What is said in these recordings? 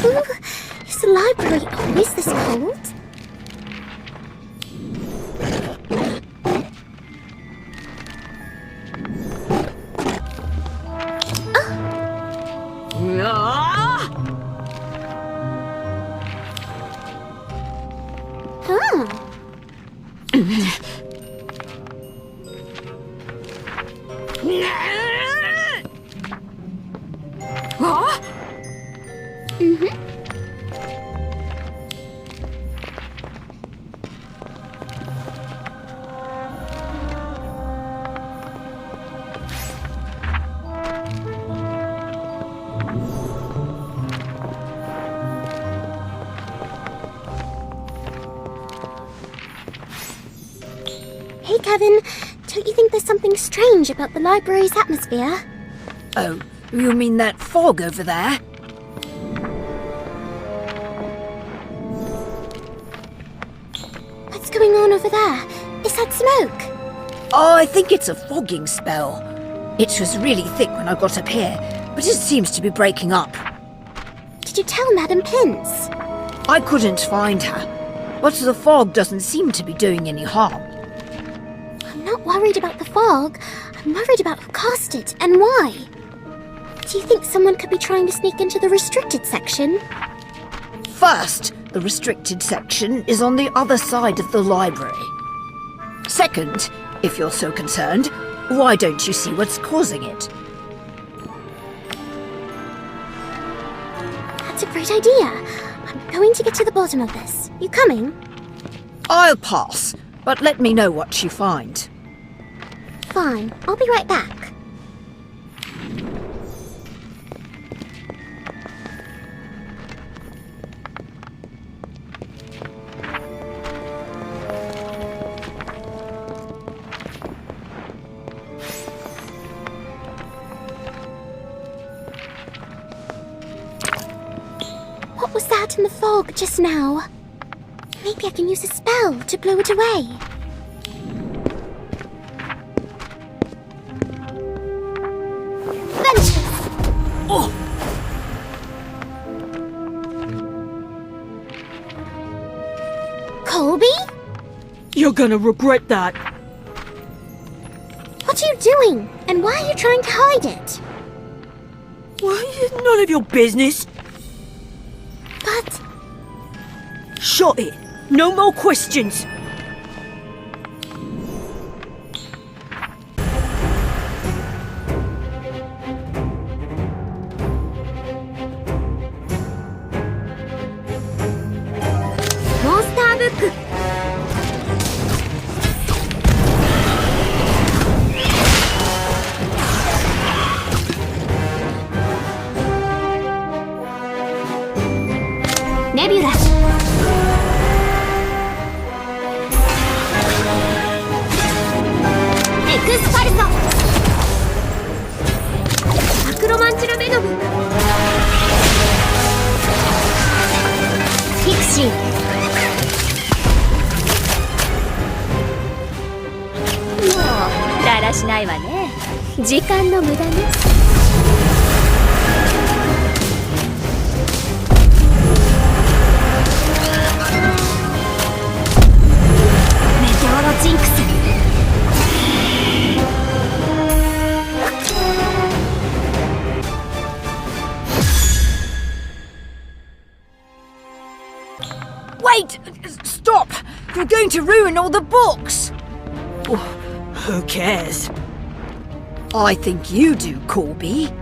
Is the library always this cold? Hey, Kevin, don't you think there's something strange about the library's atmosphere? Oh, you mean that fog over there? What's going on over there? Is that smoke? Oh, I think it's a fogging spell. It was really thick when I got up here, but it seems to be breaking up. Did you tell Madam Pince? I couldn't find her, but the fog doesn't seem to be doing any harm. I'm not worried about the fog. I'm worried about who cast it and why. Do you think someone could be trying to sneak into the restricted section? First, the restricted section is on the other side of the library. Second, if you're so concerned, why don't you see what's causing it? That's a great idea. I'm going to get to the bottom of this. You coming? I'll pass, but let me know what you find. Fine, I'll be right back. What was that in the fog just now? Maybe I can use a spell to blow it away. Ventus! Oh! Colby? You're gonna regret that. What are you doing? And why are you trying to hide it? Well, it's none of your business. But... Shut it. No more questions. Monster Book! Nebula! Expulso! Acromantura Venom! Pixie!もうだらしないわね。時間の無駄ね。メテオロジンクス。Wait! Stop! You're going to ruin all the books! Who cares? I think you do, Corby.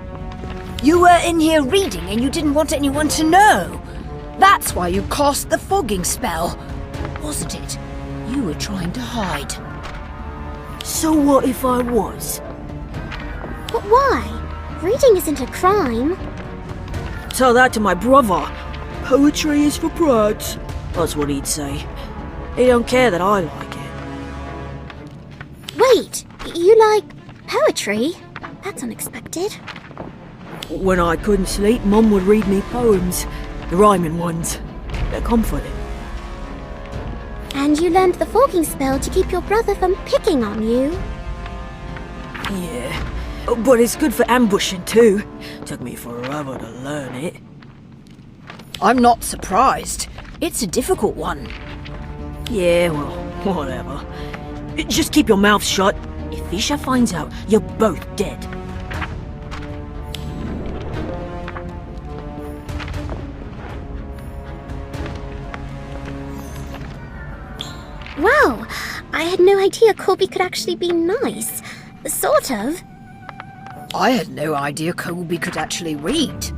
You were in here reading and you didn't want anyone to know. That's why you cast the fogging spell, wasn't it? You were trying to hide. So what if I was? But why? Reading isn't a crime. Tell that to my brother. Poetry is for brats. That's what he'd say. He don't care that I like it. Wait, you like poetry? That's unexpected. When I couldn't sleep, Mum would read me poems. The rhyming ones. They're comforting. And you learned the fogging spell to keep your brother from picking on you. Yeah. But it's good for ambushing too. Took me forever to learn it. I'm not surprised. It's a difficult one. Yeah, well, whatever. Just keep your mouth shut. If Fisher finds out, you're both dead. Wow, I had no idea Colby could actually be nice. Sort of. I had no idea Colby could actually read.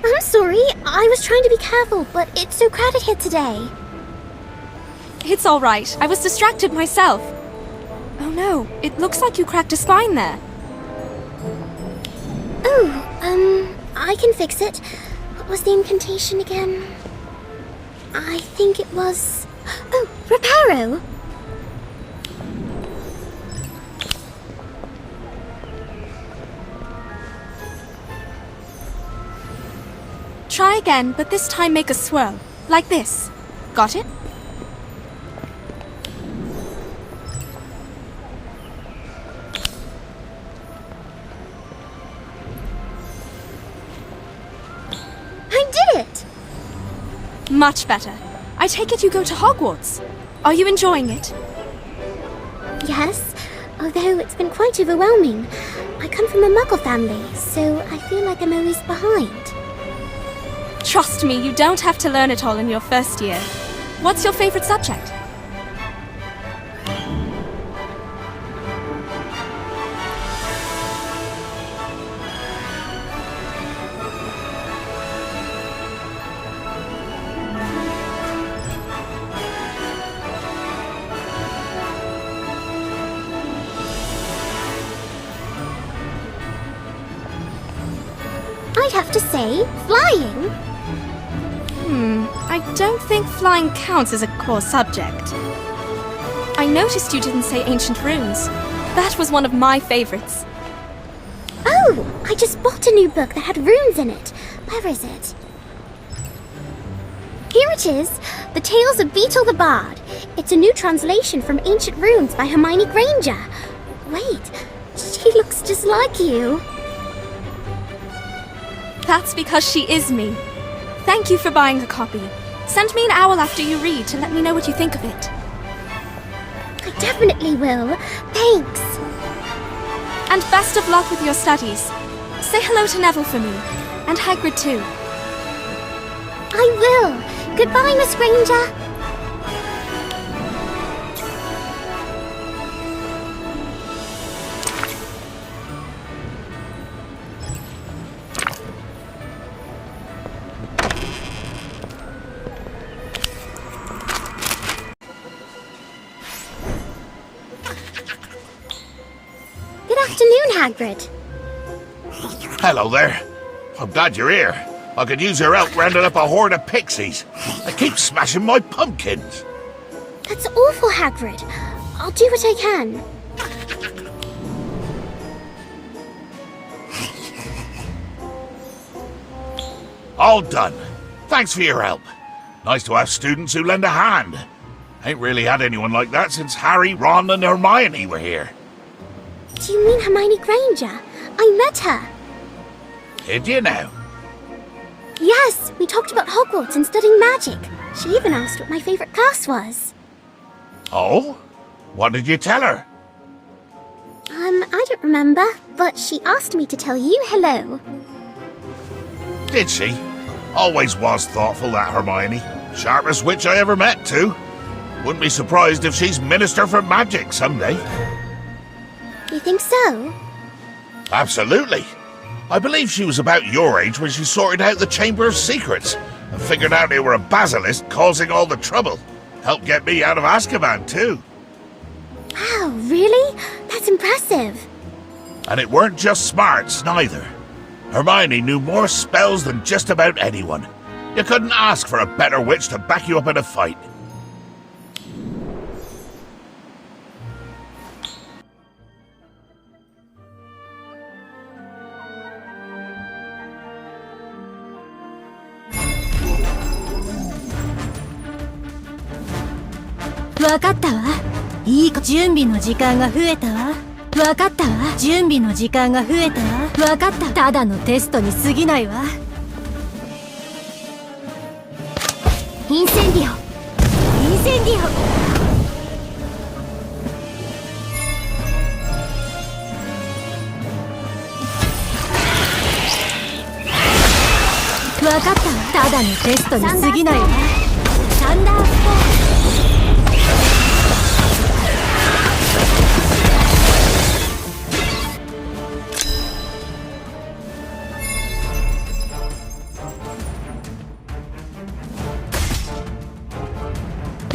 I'm sorry, I was trying to be careful, but it's so crowded here today. It's all right. I was distracted myself. Oh no, it looks like you cracked a spine there. Oh, I can fix it. What was the incantation again? I think it was... Oh, Reparo! Try again, but this time make a swirl. Like this. Got it? I did it! Much better. I take it you go to Hogwarts. Are you enjoying it? Yes, although it's been quite overwhelming. I come from a Muggle family, so I feel like I'm always behind. Trust me, you don't have to learn it all in your first year. What's your favorite subject? I'd have to say, flying. I don't think flying counts as a core subject. I noticed you didn't say ancient runes. That was one of my favorites. Oh, I just bought a new book that had runes in it. Where is it? Here it is, The Tales of Beetle the Bard. It's a new translation from Ancient Runes by Hermione Granger. Wait, she looks just like you. That's because she is me. Thank you for buying a copy. Send me an owl after you read to let me know what you think of it. I definitely will. Thanks. And best of luck with your studies. Say hello to Neville for me. And Hagrid too. I will. Goodbye, Miss Granger. Good afternoon, Hagrid. Hello there. I'm glad you're here. I could use your help rounding up a horde of pixies. They keep smashing my pumpkins. That's awful, Hagrid. I'll do what I can. All done. Thanks for your help. Nice to have students who lend a hand. Ain't really had anyone like that since Harry, Ron and Hermione were here. Do you mean Hermione Granger? I met her. Did you now? Yes, we talked about Hogwarts and studying magic. She even asked what my favorite class was. Oh? What did you tell her? I don't remember, but she asked me to tell you hello. Did she? Always was thoughtful, that Hermione. Sharpest witch I ever met, too. Wouldn't be surprised if she's Minister for Magic someday. You think so? Absolutely. I believe she was about your age when she sorted out the Chamber of Secrets and figured out they were a basilisk causing all the trouble. Helped get me out of Azkaban, too. Wow, really? That's impressive. And it weren't just smarts, neither. Hermione knew more spells than just about anyone. You couldn't ask for a better witch to back you up in a fight. Incendio! Incendio! わかったわ。ただのテストに過ぎないわ。サンダーストーン。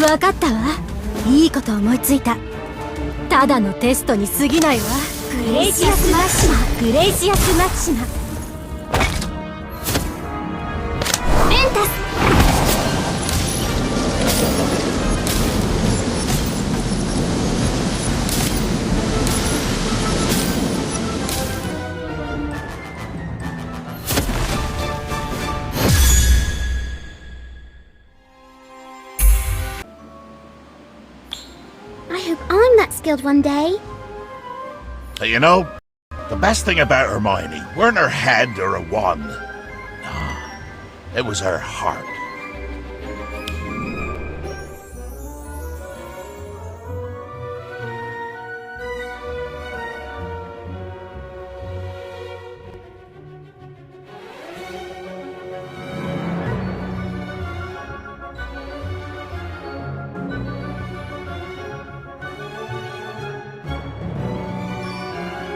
わかったわ。いいこと思いついた。ただのテストに過ぎないわ。グレイシアスマキシマ。グレイシアスマキシマ。ベンタス。I hope I'm that skilled one day. You know, the best thing about Hermione weren't her head or a wand. No, it was her heart.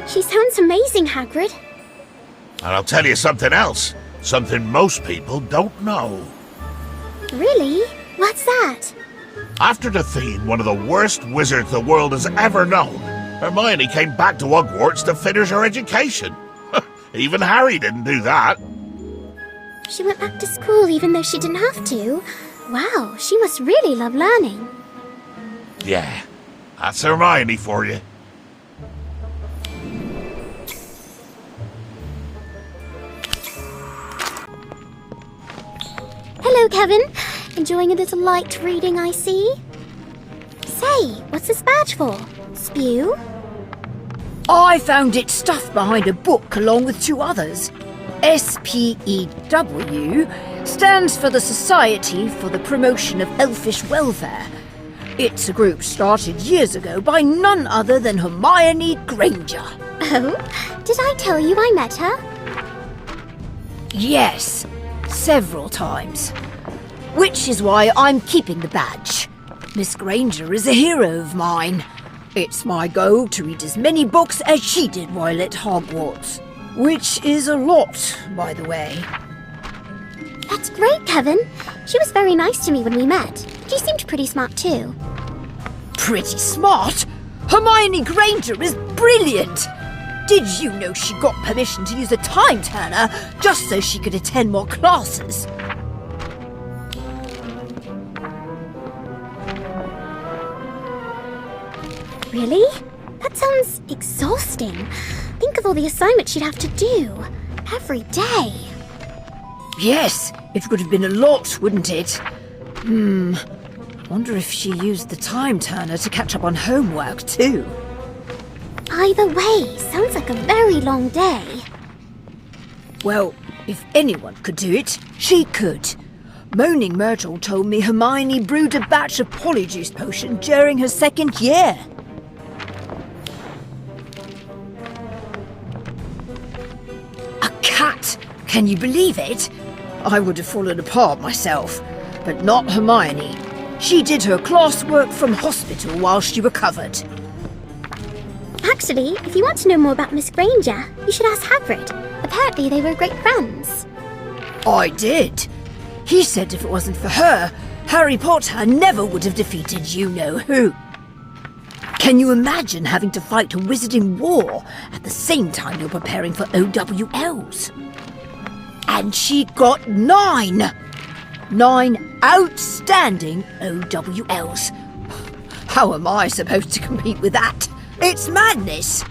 She sounds amazing, Hagrid. And I'll tell you something else. Something most people don't know. Really? What's that? After defeating one of the worst wizards the world has ever known, Hermione came back to Hogwarts to finish her education. Even Harry didn't do that. She went back to school even though she didn't have to. Wow, she must really love learning. Yeah, that's Hermione for you. Hello, Kevin. Enjoying a little light reading, I see. Say, what's this badge for? Spew? I found it stuffed behind a book along with two others. SPEW stands for the Society for the Promotion of Elfish Welfare. It's a group started years ago by none other than Hermione Granger. Oh, did I tell you I met her? Yes, several times. Which is why I'm keeping the badge. Miss Granger is a hero of mine. It's my goal to read as many books as she did while at Hogwarts. Which is a lot, by the way. That's great, Kevin. She was very nice to me when we met. She seemed pretty smart too. Pretty smart? Hermione Granger is brilliant! Did you know she got permission to use a time turner just so she could attend more classes? Really? That sounds exhausting. Think of all the assignments she'd have to do. Every day. Yes, it would have been a lot, wouldn't it? Wonder if she used the time turner to catch up on homework too. Either way, sounds like a very long day. Well, If anyone could do it, she could. Moaning Myrtle told me Hermione brewed a batch of polyjuice potion during her second year. A cat! Can you believe it? I would have fallen apart myself, but not Hermione. She did her classwork from hospital while she recovered. Actually, if you want to know more about Miss Granger, you should ask Hagrid. Apparently they were great friends. I did. He said if it wasn't for her, Harry Potter never would have defeated you-know-who. Can you imagine having to fight a wizarding war at the same time you're preparing for OWLs? And she got 9! 9 outstanding OWLs. How am I supposed to compete with that? It's madness!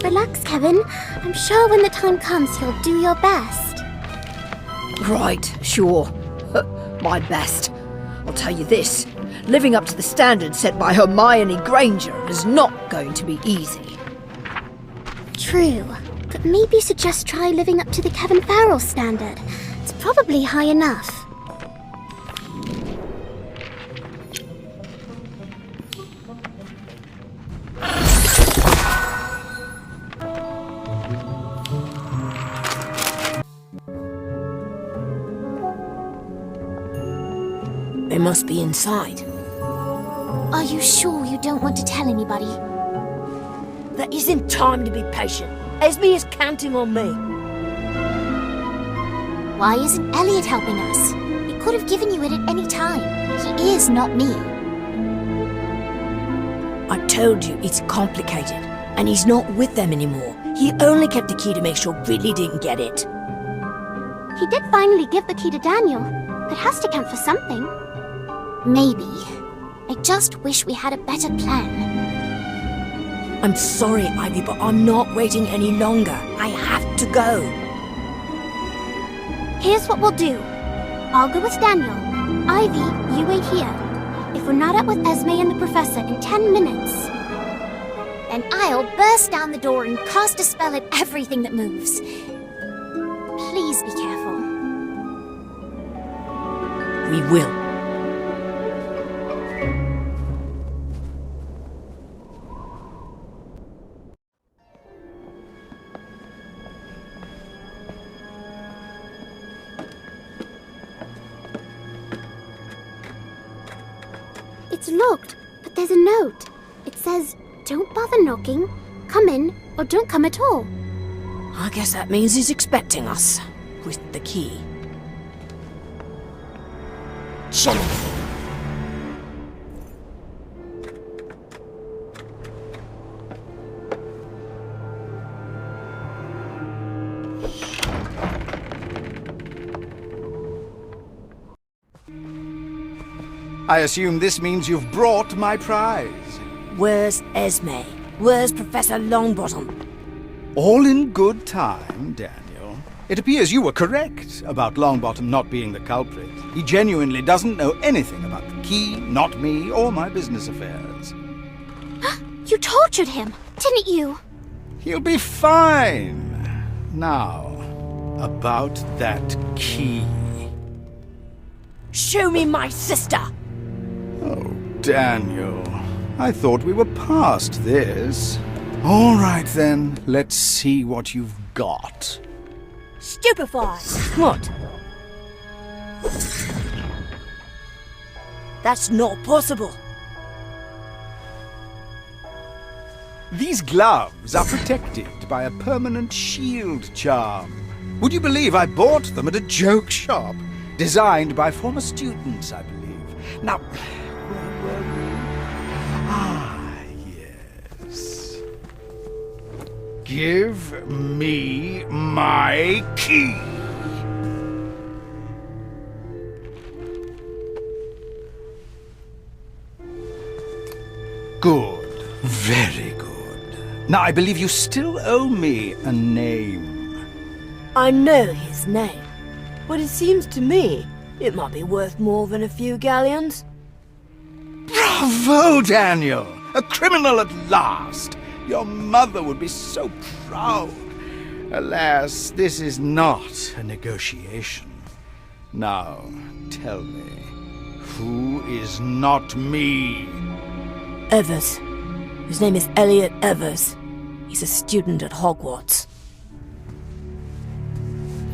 Relax, Kevin. I'm sure when the time comes, you'll do your best. Right, sure. My best. I'll tell you this. Living up to the standards set by Hermione Granger is not going to be easy. True. But maybe you should just try living up to the Kevin Farrell standard. It's probably high enough. They must be inside. Are you sure you don't want to tell anybody? There isn't time to be patient. Esme is counting on me. Why isn't Elliot helping us? He could have given you it at any time. He is not me. I told you it's complicated, and he's not with them anymore. He only kept the key to make sure Ridley didn't get it. He did finally give the key to Daniel. That has to count for something. Maybe. I just wish we had a better plan. I'm sorry, Ivy, but I'm not waiting any longer. I have to go. Here's what we'll do. I'll go with Daniel. Ivy, you wait here. If we're not out with Esme and the Professor in 10 minutes, then I'll burst down the door and cast a spell at everything that moves. Please be careful. We will. It's locked, but there's a note. It says, don't bother knocking, come in, or don't come at all. I guess that means he's expecting us. With the key. Gentlemen. I assume this means you've brought my prize. Where's Esme? Where's Professor Longbottom? All in good time, Daniel. It appears you were correct about Longbottom not being the culprit. He genuinely doesn't know anything about the key, not me, or my business affairs. You tortured him, didn't you? He'll be fine. Now, about that key. Show me my sister! Oh, Daniel. I thought we were past this. All right, then. Let's see what you've got. Stupefied! What? That's not possible. These gloves are protected by a permanent shield charm. Would you believe I bought them at a joke shop? Designed by former students, I believe. Now, where were we? Ah, yes. Give me my key. Good. Very good. Now, I believe you still owe me a name. I know his name, but it seems to me it might be worth more than a few galleons. Bravo, Daniel! A criminal at last! Your mother would be so proud. Alas, this is not a negotiation. Now, tell me, who is not me? Evers. His name is Elliot Evers. He's a student at Hogwarts.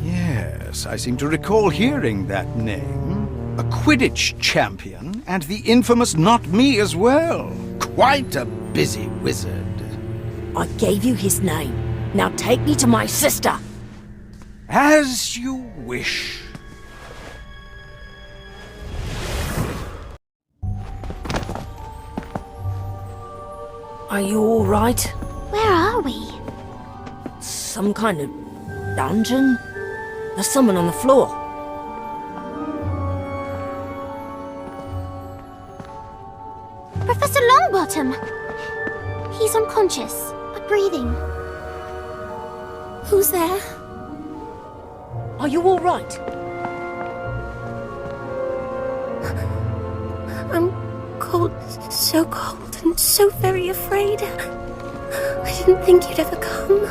Yes, I seem to recall hearing that name. A Quidditch champion, and the infamous Not Me as well. Quite a busy wizard. I gave you his name. Now take me to my sister. As you wish. Are you all right? Where are we? Some kind of dungeon? There's someone on the floor. Professor Longbottom! He's unconscious, but breathing. Who's there? Are you all right? I'm cold, so cold, and so very afraid. I didn't think you'd ever come.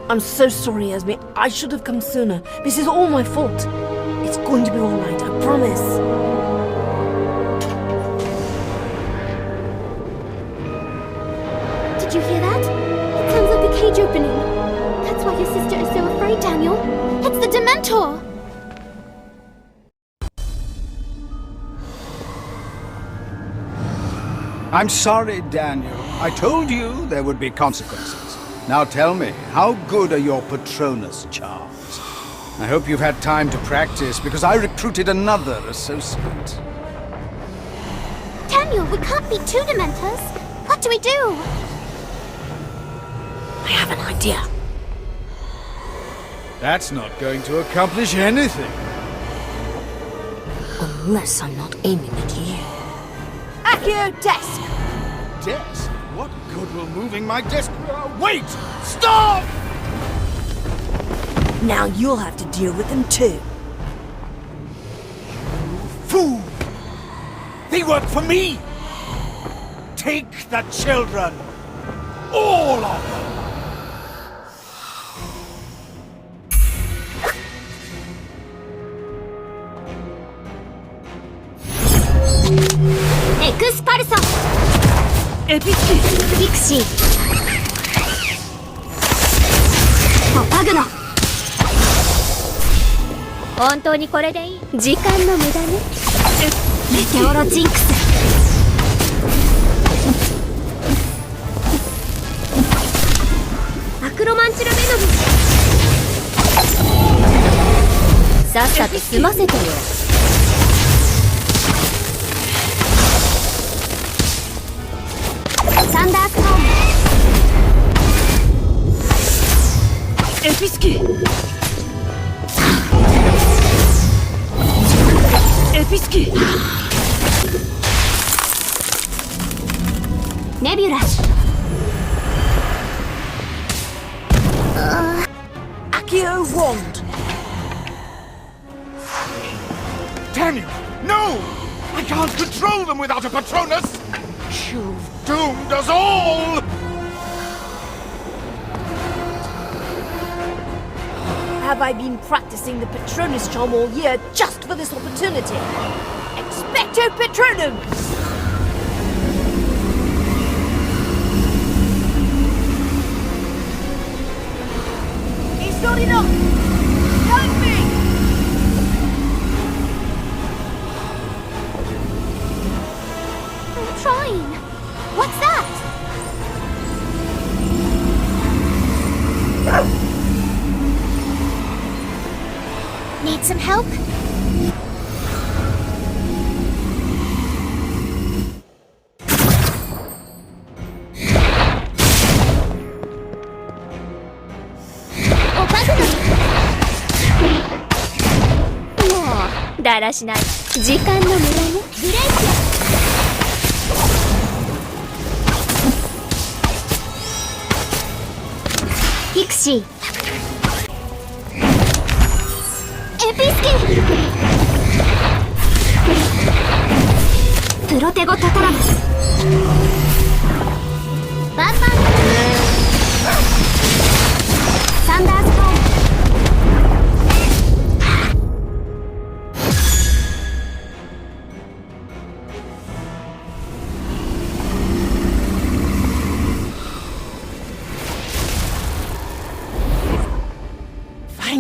I'm so sorry, Esme. I should have come sooner. This is all my fault. It's going to be all right, I promise. Did you hear that? It sounds like a cage opening. That's why your sister is so afraid, Daniel. It's the Dementor! I'm sorry, Daniel. I told you there would be consequences. Now tell me, how good are your Patronus charms? I hope you've had time to practice, because I recruited another associate. Daniel, we can't be two Dementors. What do we do? I have an idea. That's not going to accomplish anything. Unless I'm not aiming at you. Accio desk! Desk? What good will moving my desk... wait! Stop! Now you'll have to deal with them too. Fool! They work for me! Take the children! All of them! Expulso! エピスキピクシーパグノ本当にこれでいい時間の無駄ねメテオロジンクスアクロマンチュラメノムさっさと済ませてよサンダーストームエピスキエピスキネビュラ Accio wand! Daniel! No! I can't control them without a Patronus! You've doomed us all! Have I been practicing the Patronus charm all year just for this opportunity? Expecto Patronum! It's not enough! Help me! I'm trying. What's that? Need some help? Oh, Baguno! もうだらしない時間の無駄ねブレイクピクシーエピスキプロテゴタタラムスバンバン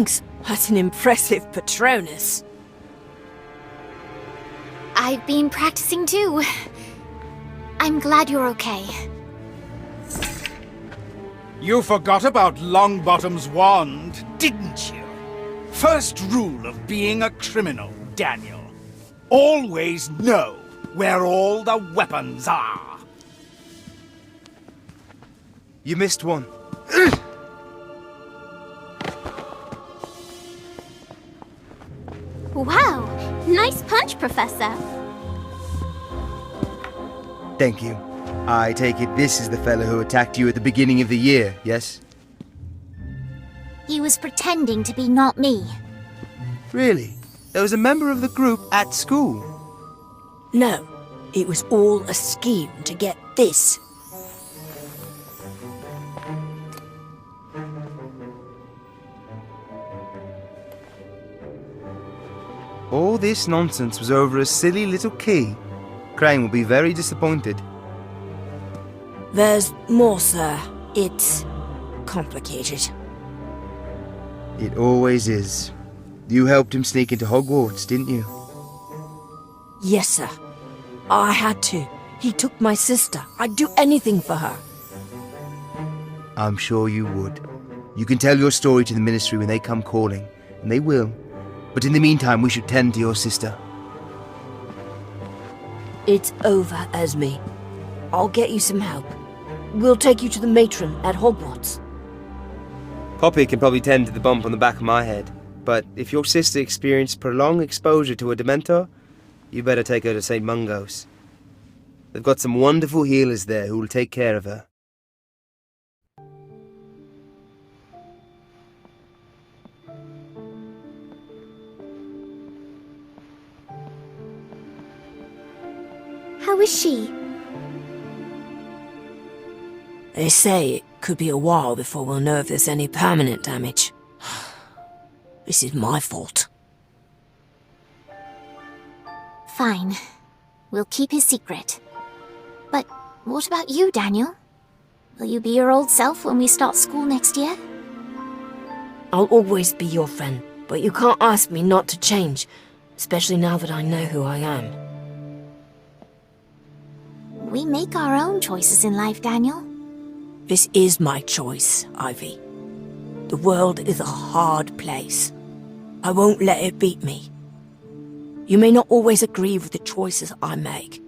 Thanks. That's an impressive Patronus. I've been practicing too. I'm glad you're okay. You forgot about Longbottom's wand, didn't you? First rule of being a criminal, Daniel. Always know where all the weapons are. You missed one. Wow, nice punch, Professor. Thank you. I take it this is the fellow who attacked you at the beginning of the year, yes? He was pretending to be not me. Really? There was a member of the group at school? No, it was all a scheme to get this. All this nonsense was over a silly little key. Crane will be very disappointed. There's more, sir. It's complicated. It always is. You helped him sneak into Hogwarts, didn't you? Yes, sir. I had to. He took my sister. I'd do anything for her. I'm sure you would. You can tell your story to the Ministry when they come calling, and they will. But in the meantime, we should tend to your sister. It's over, Esme. I'll get you some help. We'll take you to the matron at Hogwarts. Poppy can probably tend to the bump on the back of my head, but if your sister experienced prolonged exposure to a Dementor, you better take her to St. Mungo's. They've got some wonderful healers there who will take care of her. How is she? They say it could be a while before we'll know if there's any permanent damage. This is my fault. Fine. We'll keep his secret. But what about you, Daniel? Will you be your old self when we start school next year? I'll always be your friend, but you can't ask me not to change, especially now that I know who I am. We make our own choices in life, Daniel. This is my choice, Ivy. The world is a hard place. I won't let it beat me. You may not always agree with the choices I make,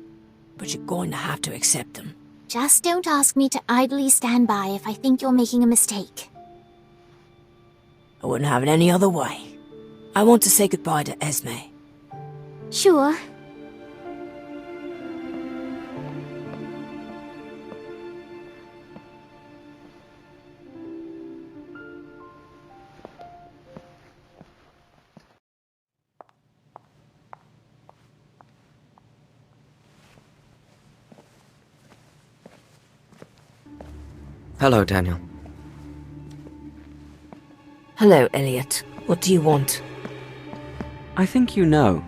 but you're going to have to accept them. Just don't ask me to idly stand by if I think you're making a mistake. I wouldn't have it any other way. I want to say goodbye to Esme. Sure. Hello, Daniel. Hello, Elliot. What do you want? I think you know.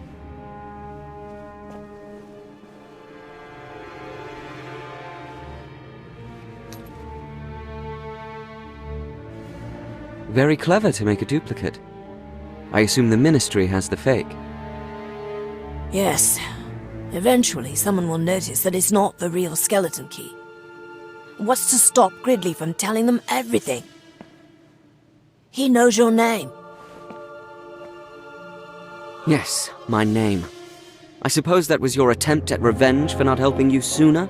Very clever to make a duplicate. I assume the Ministry has the fake. Yes. Eventually, someone will notice that it's not the real skeleton key. What's to stop Gridley from telling them everything? He knows your name. Yes, my name. I suppose that was your attempt at revenge for not helping you sooner?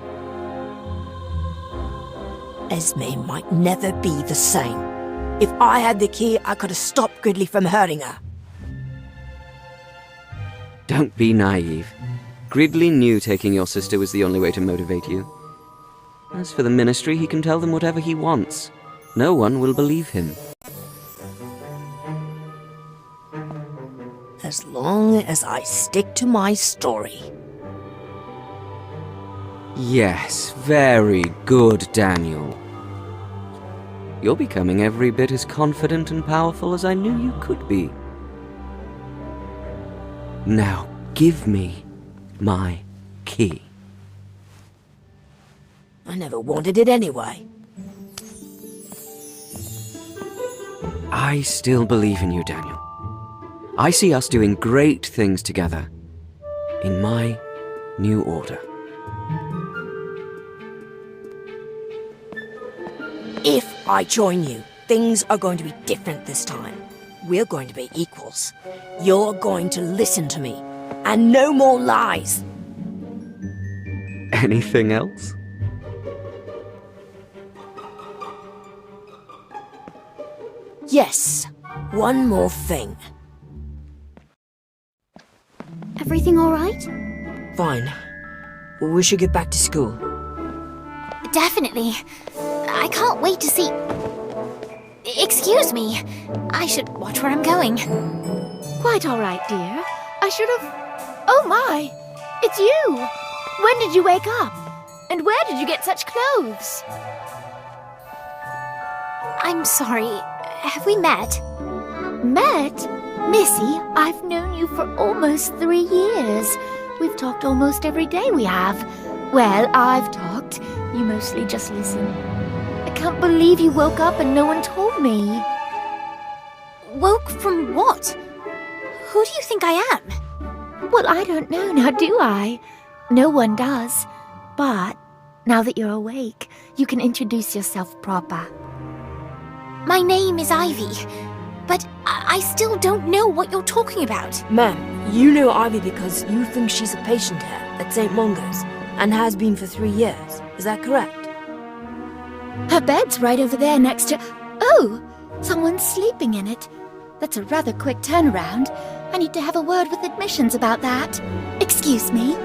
Esme might never be the same. If I had the key, I could have stopped Gridley from hurting her. Don't be naive. Gridley knew taking your sister was the only way to motivate you. As for the Ministry, he can tell them whatever he wants. No one will believe him. As long as I stick to my story. Yes, very good, Daniel. You're becoming every bit as confident and powerful as I knew you could be. Now, give me my key. I never wanted it anyway. I still believe in you, Daniel. I see us doing great things together. In my new order. If I join you, things are going to be different this time. We're going to be equals. You're going to listen to me. And no more lies. Anything else? Yes, one more thing. Everything all right? Fine. We should get back to school. Definitely. I can't wait to see... Excuse me. I should watch where I'm going. Quite all right, dear. I should have... Oh my! It's you! When did you wake up? And where did you get such clothes? I'm sorry. Have we met? Met? Missy, I've known you for almost 3 years. We've talked almost every day, we have. Well, I've talked. You mostly just listen. I can't believe you woke up and no one told me. Woke from what? Who do you think I am? Well, I don't know, now do I? No one does. But now that you're awake, you can introduce yourself proper. My name is Ivy, but I still don't know what you're talking about. Ma'am, you know Ivy because you think she's a patient here at St. Mungo's and has been for 3 years. Is that correct? Her bed's right over there next to... Oh! Someone's sleeping in it. That's a rather quick turnaround. I need to have a word with admissions about that. Excuse me.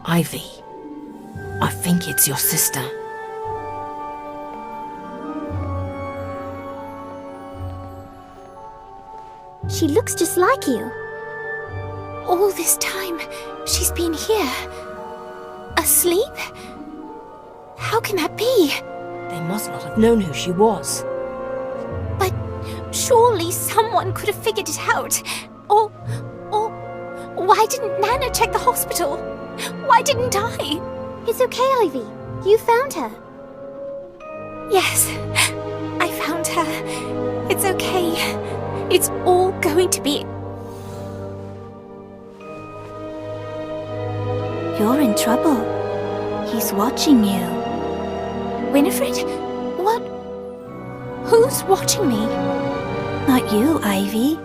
Ivy, I think it's your sister. She looks just like you. All this time, she's been here. Asleep? How can that be? They must not have known who she was. But surely someone could have figured it out. Or why didn't Nana check the hospital? Why didn't I? It's okay, Ivy. You found her. Yes, I found her. It's okay. It's all going to be... You're in trouble. He's watching you. Winifred? What? Who's watching me? Not you, Ivy.